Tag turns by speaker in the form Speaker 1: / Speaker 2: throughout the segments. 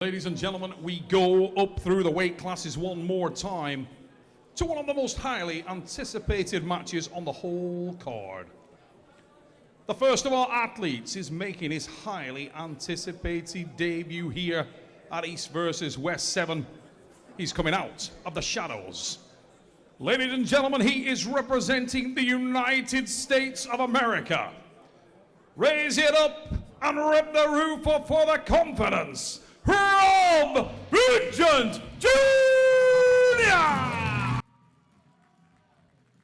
Speaker 1: Ladies and gentlemen, we go up through the weight classes one more time to one of the most highly anticipated matches on the whole card. The first of our athletes is making his highly anticipated debut here at East versus West 7. He's coming out of the shadows. Ladies and gentlemen, he is representing the United States of America. Raise it up and rip the roof up for the confidence, Rob Vigeant Jr.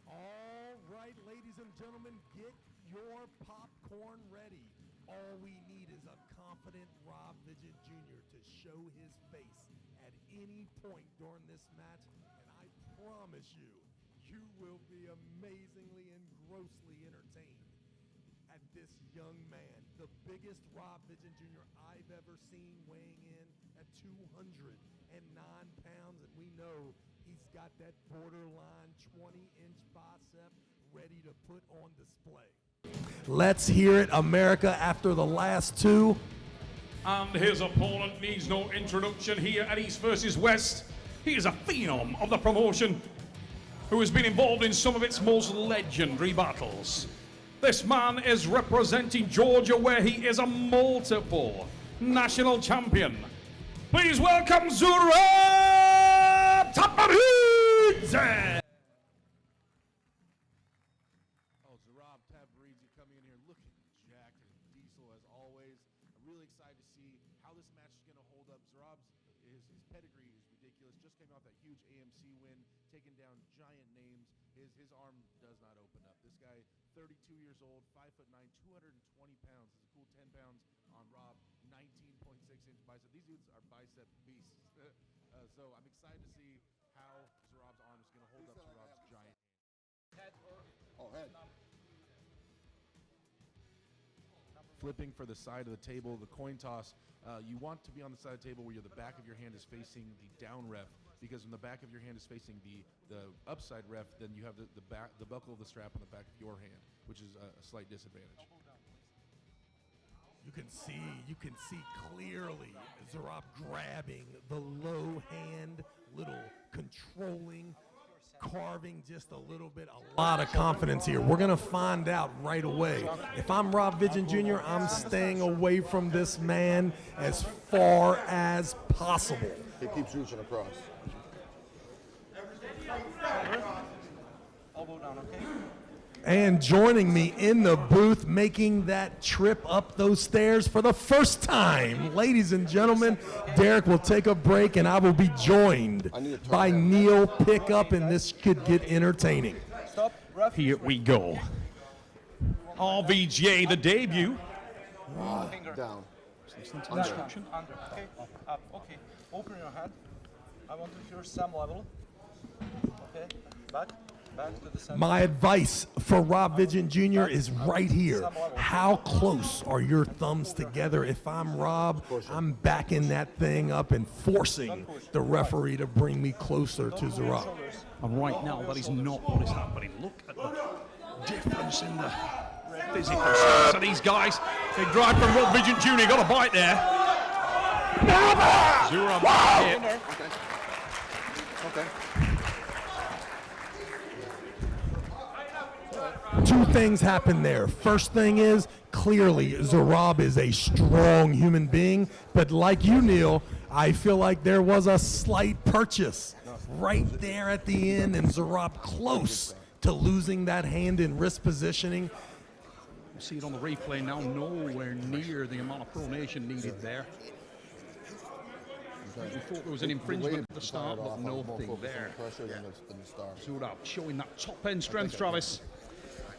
Speaker 2: All right, ladies and gentlemen, get your popcorn ready. All we need is a confident Rob Vigeant Jr. to show his face at any point during this match, and I promise you, you will be amazingly and grossly entertained at this young man, the biggest Rob Vigeant Jr. I've ever seen, weighing in at 209 pounds, and we know he's got that borderline 20-inch bicep ready to put on display. Let's hear it, America, after the last two.
Speaker 1: And his opponent needs no introduction here at East versus West. He is a phenom of the promotion who has been involved in some of its most legendary battles. This man is representing Georgia, where he is a multiple national champion. Please welcome Zurab Tavberidze.
Speaker 3: Oh, Zurab Tavberidze coming in here looking jacked and diesel as always. I'm really excited to see how this match is going to hold up. Zurab's his pedigree is ridiculous. Just came off that huge AMC win, taking down giant names. His arm does not open up. This guy, 32 years old, 5'9", 220 pounds. It's a cool 10 pounds on Rob, 19.6-inch bicep. These dudes are bicep beasts. So I'm excited to see how Zurab's arm is going to hold up to Rob's giant hand.
Speaker 4: Head.
Speaker 3: Flipping for the side of the table, the coin toss. You want to be on the side of the table where the back of your hand is facing the down ref, because when the back of your hand is facing the upside ref, then you have the buckle of the strap on the back of your hand, which is a slight disadvantage.
Speaker 2: You can see clearly Zurab grabbing the low hand, little controlling, carving just a little bit, a lot of confidence here. We're gonna find out right away. If I'm Rob Vigeant Jr., I'm staying away from this man as far as possible.
Speaker 4: He keeps reaching across.
Speaker 5: Elbow down, okay?
Speaker 2: And joining me in the booth, making that trip up those stairs for the first time, ladies and gentlemen, Derek will take a break and I will be joined by Neil Pickup, and this could get entertaining.
Speaker 5: Stop. Ref.
Speaker 1: Here we go. RVGA, the debut.
Speaker 5: Finger.
Speaker 4: Down.
Speaker 5: Under. Under. Okay. Up. Okay. Open your hand. I want to hear some level. Okay. Back. Back to the center.
Speaker 2: My advice for Rob Vigeant Jr. is right here. How close are your thumbs together? If I'm Rob, I'm backing that thing up and forcing the referee to bring me closer to Zurab.
Speaker 1: And right now, that is not what is happening. Look at the difference in the physical stance of these guys. They drive from Rob Vigeant Jr. Got a bite there. Zurab hit.
Speaker 4: Okay.
Speaker 2: Two things happen there. First thing is, clearly, Zurab is a strong human being, but like you, Neil, I feel like there was a slight purchase right there at the end, and Zurab close to losing that hand in wrist positioning.
Speaker 1: You see it on the replay now, nowhere near the amount of pronation needed there. We thought there was an infringement at the start, but nothing there. Zurab showing that top end strength, Travis.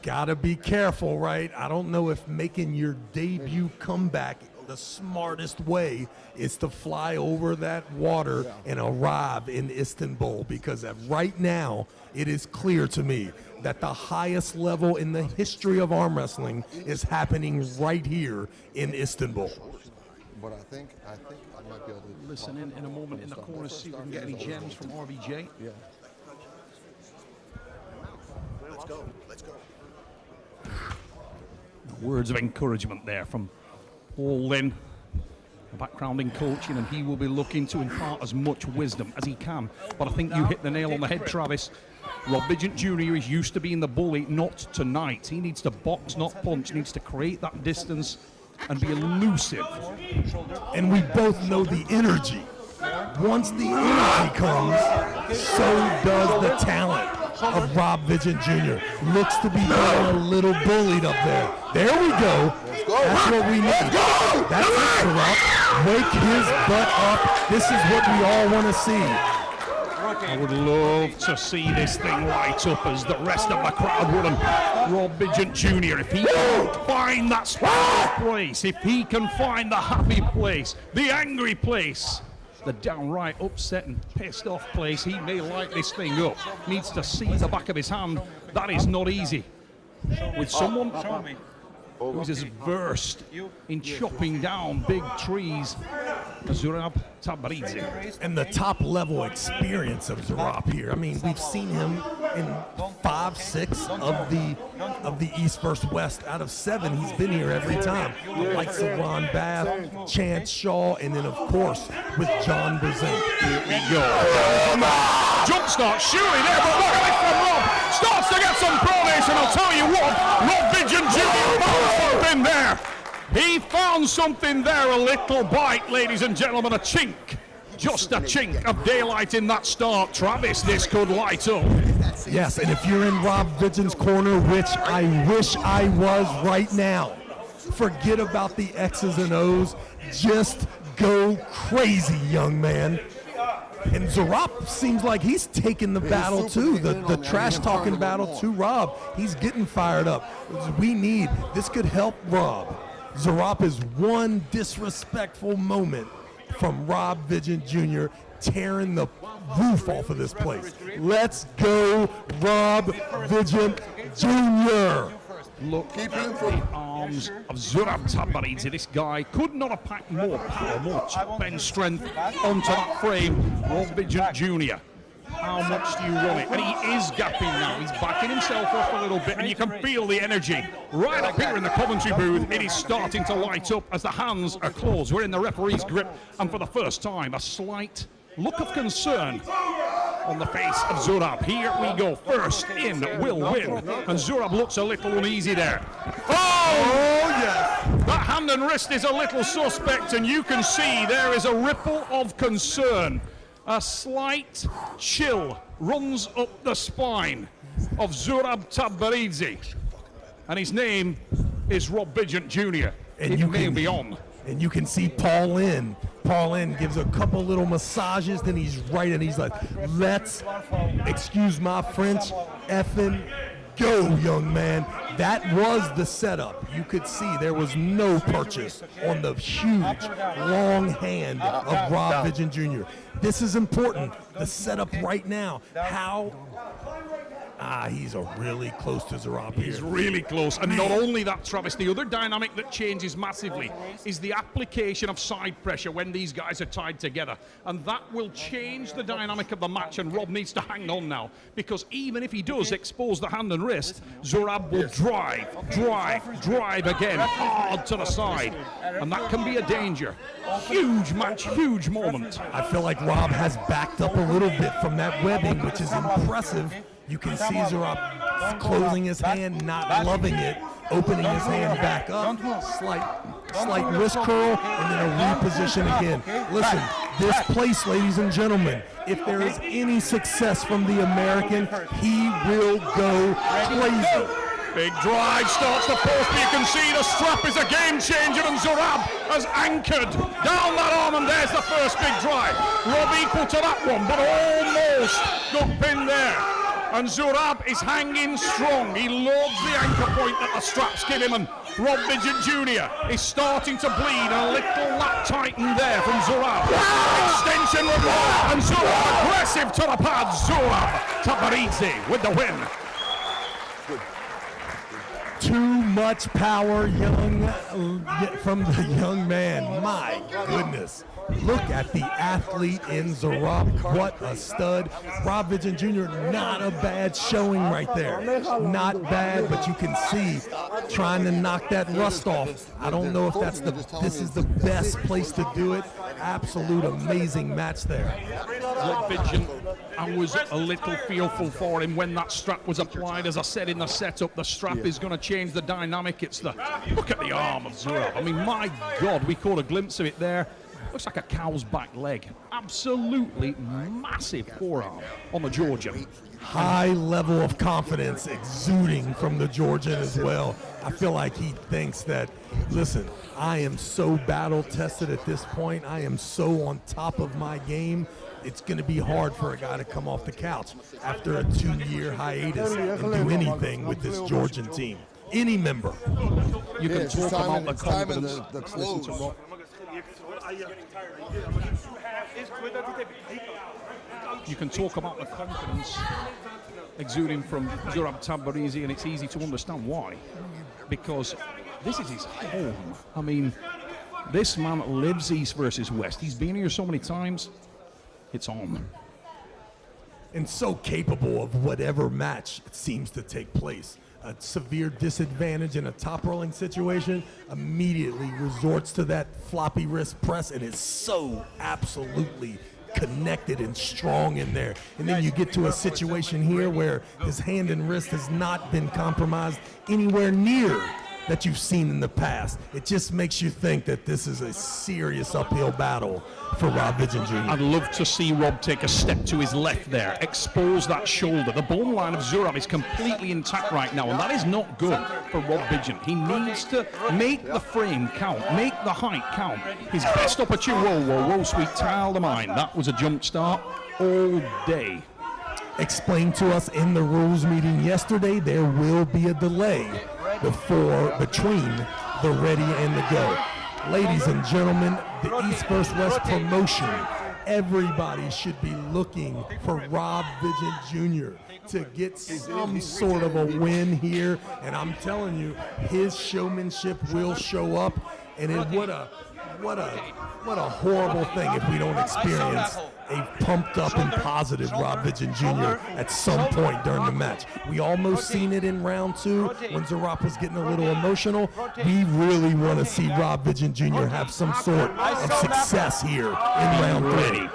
Speaker 2: Gotta be careful, right? I don't know if making your debut comeback the smartest way is to fly over that water and arrive in Istanbul, because right now it is clear to me that the highest level in the history of arm wrestling is happening right here in Istanbul.
Speaker 4: But I think I might be able to
Speaker 1: listen in a moment in the corner, see if we can get any gems from RVJ.
Speaker 4: Yeah. Let's go. Let's go.
Speaker 1: Words of encouragement there from Paul Lynn. a background in coaching, and he will be looking to impart as much wisdom as he can. But I think you hit the nail on the head, Travis. Rob Vigeant Jr. is used to being the bully, not tonight. He needs to box, not punch, needs to create that distance and be elusive.
Speaker 2: And we both know the energy. Once the energy comes, so does the talent of Rob Vigeant Jr. Looks to be getting a little bullied up there. There we go. That's what we need. That's it, Zurab. Wake his butt up. This is what we all want to see.
Speaker 1: I would love to see this thing light up as the rest of the crowd would. And Rob Vigeant Jr., if he can find that special place, if he can find the happy place, the angry place, the downright upset and pissed off place, he may light this thing up. Needs to see the back of his hand. That is not easy. With someone who's as versed in chopping down big trees, Zurab Tavberidze.
Speaker 2: And the top level experience of Zurab here. I mean, we've seen him in 5, 6 of the East vs. West out of 7. He's been here every time. The likes of Ron Bath, Chance Shaw, and then of course with John Brzezinski.
Speaker 1: Here we go. Jump start, surely there, but look at it from Rob. Starts to get some pronation. I'll tell you what, Rob Vigeant Jr. found something there. He found something there, a little bite, ladies and gentlemen, a chink. Just a chink of daylight in that start. Travis, this could light up.
Speaker 2: Yes, and if you're in Rob Vigeant's corner, which I wish I was right now, forget about the X's and O's. Just go crazy, young man. And Zurab seems like he's taking the battle too, the trash-talking battle to Rob. He's getting fired up. This could help Rob. Zurab is one disrespectful moment from Rob Vigeant Jr. tearing the roof off of this place. Let's go, Rob Vigeant Jr.
Speaker 1: Look at the arms of Zurab Tavberidze. This guy could not have packed more power, more bench strength onto that frame. Rob Vigeant Jr. How much do you run it? And he is gapping now. He's backing himself off a little bit, and you can feel the energy right up here in the commentary booth. It is starting to light up as the hands are closed. We're in the referee's grip, and for the first time, a slight look of concern on the face of Zurab. Here we go. First in will win. And Zurab looks a little uneasy there. Oh, yes. That hand and wrist is a little suspect, and you can see there is a ripple of concern. A slight chill runs up the spine of Zurab Tavberidze. And his name is Rob Vigeant Jr. And it may be on.
Speaker 2: And you can see Paul Lynn. Paul Lynn gives a couple little massages, then he's right, and he's like, let's, excuse my French, effing go, young man. That was the setup. You could see there was no purchase on the huge, long hand of Rob Vigeant Jr. This is important. The setup right now. He's really close to Zurab here.
Speaker 1: He's really close. And not only that, Travis, the other dynamic that changes massively is the application of side pressure when these guys are tied together. And that will change the dynamic of the match, and Rob needs to hang on now, because even if he does expose the hand and wrist, Zurab will drive again, hard to the side. And that can be a danger. Huge match, huge moment.
Speaker 2: I feel like Rob has backed up a little bit from that webbing, which is impressive. You can see Zurab closing his hand, not loving it, opening his hand back up, slight wrist curl, and then a reposition again. Listen, this place, ladies and gentlemen, if there is any success from the American, he will go crazy.
Speaker 1: Big drive starts the post, but you can see the strap is a game changer, and Zurab has anchored down that arm, and there's the first big drive. Rob equal to that one, but almost got pinned there. And Zurab is hanging strong. He loads the anchor point that the straps give him, and Rob Vigeant Jr. is starting to bleed. A little lap tighten there from Zurab. Extension with Rob, and Zurab aggressive to the pad. Zurab Tavberidze with the win.
Speaker 2: 2 much power, from the young man. My goodness. Look at the athlete in Zurab. What a stud. Rob Vigeant Jr., not a bad showing right there. Not bad, but you can see trying to knock that rust off. I don't know if this is the best place to do it. Absolute amazing match there.
Speaker 1: Rob Vigeant, I was a little fearful for him when that strap was applied. As I said in the setup, the strap is going to change the dynamic. It's the, look at the arm of Zurab. I mean, my God, we caught a glimpse of it there. Looks like a cow's back leg. Absolutely massive forearm on the Georgian.
Speaker 2: High level of confidence exuding from the Georgian as well. I feel like he thinks that, listen, I am so battle tested at this point. I am so on top of my game. It's going to be hard for a guy to come off the couch after a 2-year hiatus and do anything with this Georgian team. Any member.
Speaker 1: You can talk about the confidence.
Speaker 4: The close.
Speaker 1: You can talk about the confidence exuding from Zurab Tavberidze, and it's easy to understand why. Because this is his home. I mean, this man lives East versus West. He's been here so many times. It's on.
Speaker 2: And so capable of whatever match seems to take place. A severe disadvantage in a top rolling situation, immediately resorts to that floppy wrist press and is so absolutely connected and strong in there. And then you get to a situation here where his hand and wrist has not been compromised anywhere near that you've seen in the past. It just makes you think that this is a serious uphill battle for Rob Vigeant Jr.
Speaker 1: I'd love to see Rob take a step to his left there, expose that shoulder. The bone line of Zurab is completely intact right now, and that is not good for Rob Vigeant. He needs to make the frame count, make the height count. His best opportunity, whoa, sweet child of mine. That was a jump start all day.
Speaker 2: Explained to us in the rules meeting yesterday, there will be a delay between the ready and the go. Ladies and gentlemen, the East vs. West promotion, everybody should be looking for Rob Vigeant Jr. to get some sort of a win here, and I'm telling you, his showmanship will show up, and what a horrible thing if we don't experience a pumped up and positive Rob Vigeant Jr. at some point during the match. We almost seen it in round 2 when Zurab was getting a little emotional. We really want to see Rob Vigeant Jr. have some sort of success here in round 3.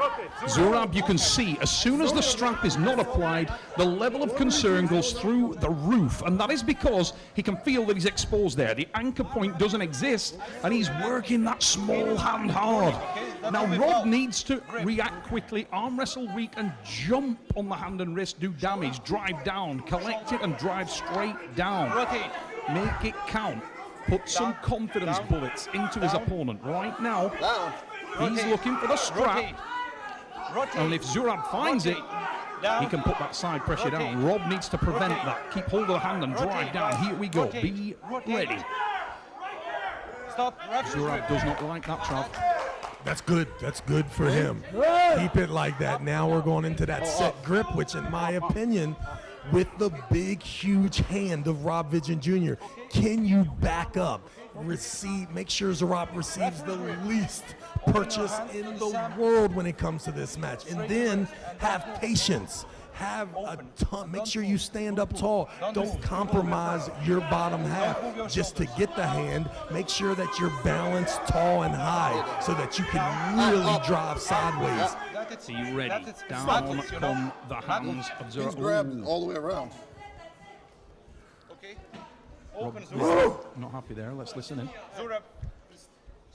Speaker 1: Zurab, you can see, as soon as the strap is not applied, the level of concern goes through the roof, and that is because he can feel that he's exposed there. The anchor point doesn't exist, and he's working that small hand hard. Now, Rob needs to react quickly, arm wrestle weak, and jump on the hand and wrist, do damage, drive down, collect it, and drive straight down. Make it count. Put some confidence bullets into his opponent. Right now, he's looking for the strap. And if Zurab finds it, he can put that side pressure down. Rob needs to prevent that. Keep hold of the hand and drive down. Here we go. Be ready. Zurab does not like that trap.
Speaker 2: That's good. That's good for him. Keep it like that. Now we're going into that set grip, which in my opinion, with the big, huge hand of Rob Vigeant Jr., can you back up, receive, make sure Zurab receives the least purchase in the world when it comes to this match, and then have patience. Have a ton, make sure you stand up tall. Don't compromise your bottom half just to get the hand. Make sure that you're balanced tall and high so that you can really drive sideways.
Speaker 1: Be ready. Down from the hands of Zurab.
Speaker 4: He's grabbed all the way around.
Speaker 5: Okay.
Speaker 1: Not happy there. Let's listen in.
Speaker 5: Zurab,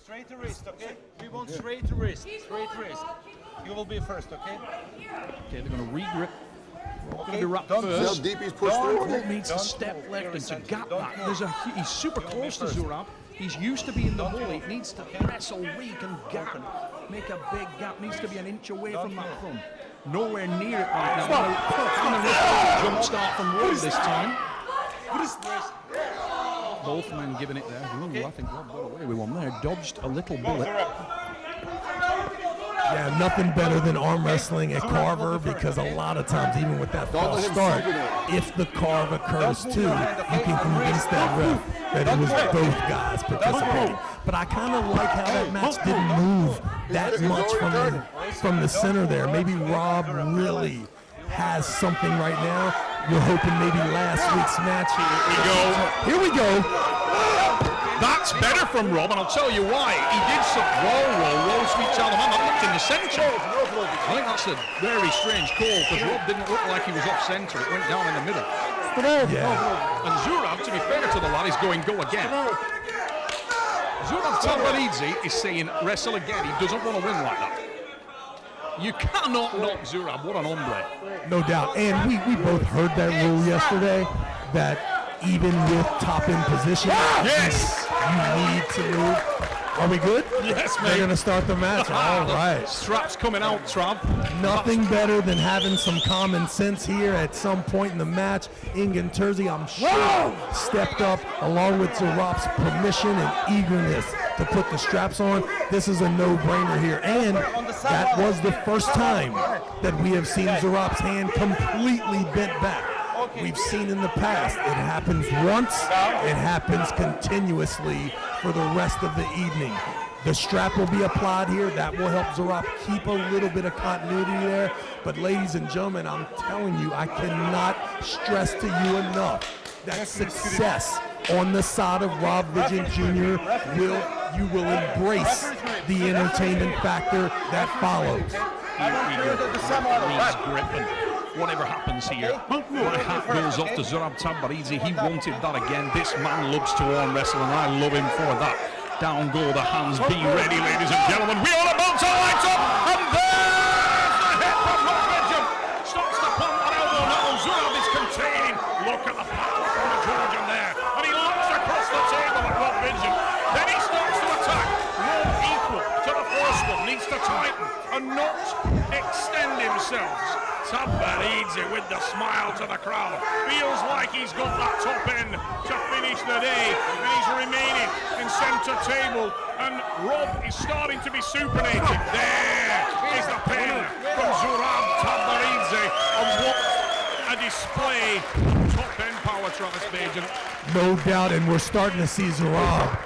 Speaker 5: straight to wrist, okay? We want straight to wrist. Straight wrist. You will be first, okay?
Speaker 1: Okay, they're going to re-grip.
Speaker 5: Okay.
Speaker 1: Be wrapped
Speaker 4: See how
Speaker 1: first.
Speaker 4: deep he's pushed through?
Speaker 1: Rob needs to step left and to gap that. He's super close to Zurab. He's used to being the bully. He needs to wrestle weak and gap. Make a big gap. Needs to be an inch away from that thumb. Nowhere near it right now. Jump start from Rob this time. Both men giving it there. Ooh, I think Rob got away with one there. Dodged a little bullet.
Speaker 2: Yeah, nothing better than arm wrestling at Carver because a lot of times, even with that false start, if the carve occurs too, you can convince that ref that it was both guys participating. But I kind of like how that match didn't move that much from the center there. Maybe Rob really has something right now. We're hoping maybe last week's match. Here we go.
Speaker 1: That's better from Rob, and I'll tell you why. He did some roll, sweet child of man. That looked in the centre. I think that's a very strange call because Rob didn't look like he was off centre. It went down in the middle.
Speaker 2: Yeah.
Speaker 1: And Zurab, to be fair to the lad, is going go again. Zurab Tavberidze is saying wrestle again. He doesn't want to win like that. You cannot knock Zurab. What an hombre.
Speaker 2: No doubt. And we both heard that rule yesterday that even with top in position,
Speaker 1: yes,
Speaker 2: you need to move. Are we good?
Speaker 1: Yes, mate.
Speaker 2: They're going to start the match. All right.
Speaker 1: Strap's coming out, Trav.
Speaker 2: Nothing better than having some common sense here at some point in the match. Ingen Terzi, I'm sure, stepped up along with Zurab's permission and eagerness to put the straps on. This is a no-brainer here. And that was the first time that we have seen Zurab's hand completely bent back. We've seen in the past, it happens once, it happens continuously for the rest of the evening. The strap will be applied here. That will help Zurab keep a little bit of continuity there. But ladies and gentlemen, I'm telling you, I cannot stress to you enough that success on the side of Rob Vigeant Jr. you will embrace the entertainment factor that follows.
Speaker 1: Whatever happens here, my hat goes off to Zurab Tavberidze. He wanted that again. This man loves to arm wrestle, and I love him for that. Down go the hands. Be ready, ladies and gentlemen. We are about to light up, and there's the hit from Rob Vigeant. Starts to pump that elbow now. Zurab is containing. Look at the power from the Georgian there, and he looks across the table at Rob Vigeant. Then he starts to attack. Rob equal to the first one. Needs to tighten and not extend himself. Tavberidze with the smile to the crowd. Feels like he's got that top end to finish the day, and he's remaining in centre table, and Rob is starting to be supinated. There is the pin from Zurab Tavberidze, and what a display of top end power, Travis Vigeant.
Speaker 2: No doubt, and we're starting to see Zurab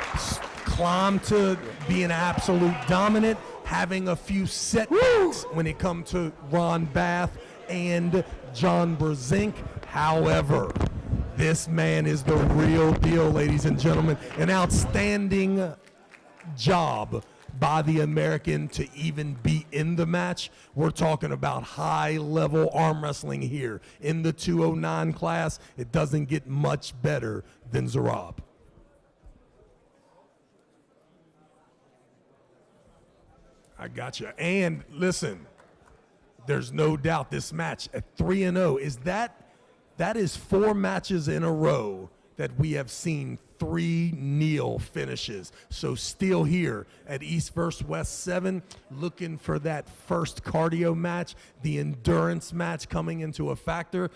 Speaker 2: climb to being absolute dominant, having a few setbacks when it comes to Ron Bath and John Brzezinski. However, this man is the real deal, ladies and gentlemen. An outstanding job by the American to even be in the match. We're talking about high-level arm wrestling here. In the 209 class, it doesn't get much better than Zurab. I got you. And listen, there's no doubt this match at 3-0 is that is 4 matches in a row that we have seen 3 kneel finishes. So still here at East vs. West 7, looking for that first cardio match, the endurance match coming into a factor.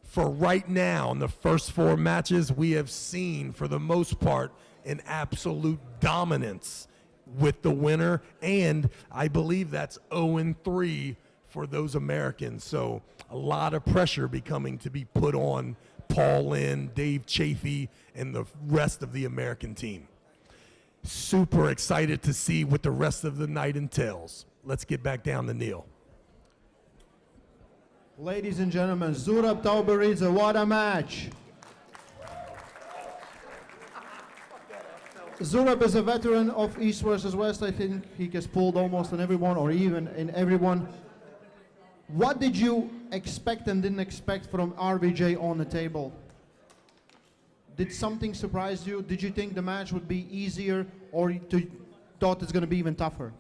Speaker 2: For right now, in the first 4 matches, we have seen, for the most part, an absolute dominance with the winner, and I believe that's 0-3 for those Americans. So a lot of pressure becoming to be put on Paul Lynn, Dave Chafee, and the rest of the American team. Super excited to see what the rest of the night entails. Let's get back down to Neil.
Speaker 6: Ladies and gentlemen, Zurab Tavberidze, what a match! Zurab is a veteran of East versus West. I think he gets pulled almost in everyone, or even in everyone. What did you expect and didn't expect from RVJ on the table? Did something surprise you? Did you think the match would be easier, or you thought it's going to be even tougher?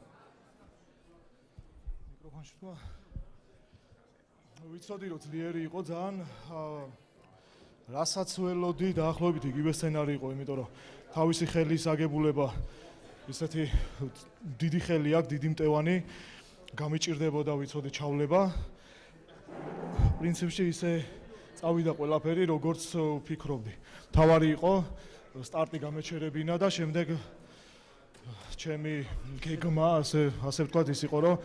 Speaker 7: ვიცოდი რომ ძლიერი იყო ძალიან რასაც ველოდი დაახლოებით იგივე სცენარი იყო, იმიტომ რომ თავისი ხელის აგებულება ისეთი დიდი ხელი აქვს, დიდი მტევანი გამიჭირდებოდა, ვიცოდი ჩავლება. პრინციპში ისე წავიდა ყველაფერი, როგორც ვფიქრობდი. თავარი იყო სტარტი გამეჩერებინა და შემდეგ ჩემი გეგმა ასე ვთქვათ ის იყო რომ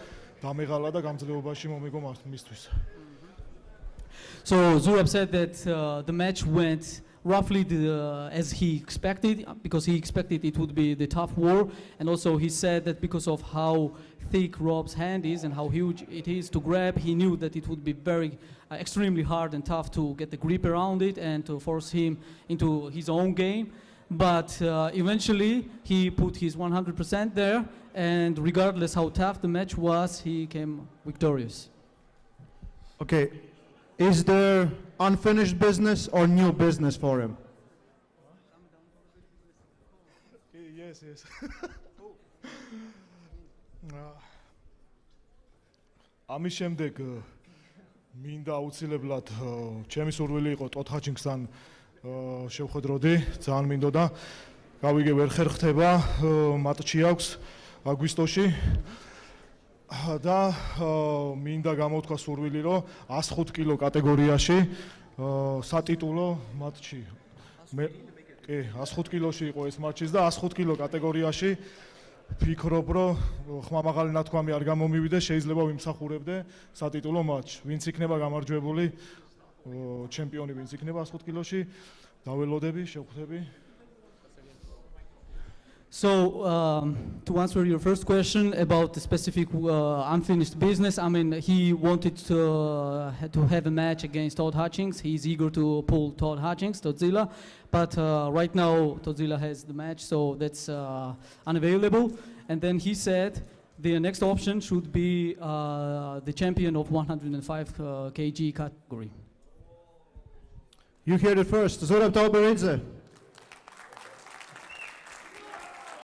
Speaker 7: დამეღალა და გამძლეობაში მომიგო მისთვის.
Speaker 8: So Zurab said that the match went roughly as he expected, because he expected it would be the tough war, and also he said that because of how thick Rob's hand is and how huge it is to grab, he knew that it would be very extremely hard and tough to get the grip around it and to force him into his own game. But eventually he put his 100% there, and regardless how tough the match was, he came victorious.
Speaker 6: Okay, is there unfinished business or new business for him?
Speaker 7: Yes. ამის შემდეგ მინდა აუცილებლად ჩემი სურვილი იყო ტოდ ჰაჩინგსთან შევხვედროდი, ძალიან მინდოდა. გავიგე ვერ ხერხდება, მატჩი აქვს აგვისტოში. და მინდა გამოთქვა სურვილი რომ 105 კილო კატეგორიაში სატიტულო მატჩი. კი, 105 კილოში იყო ეს მატჩიც და 105 კილო კატეგორიაში ფიქრობ რომ ხმამაღალი ნათქვამი არ გამომივიდე, შეიძლება ვიმსახურებდე სატიტულო მატჩს. ვინც იქნება გამარჯვებული ჩემპიონი, ვინც იქნება 105 კილოში, დაველოდები, შევხვდები.
Speaker 8: So, to answer your first question about the specific unfinished business, I mean, he wanted to have a match against Todd Hutchings. He's eager to pull Todd Hutchings, Todzilla, but right now Todzilla has the match, so that's unavailable. And then he said the next option should be the champion of 105 kg category.
Speaker 6: You heard it first. Zurab Tavberidze.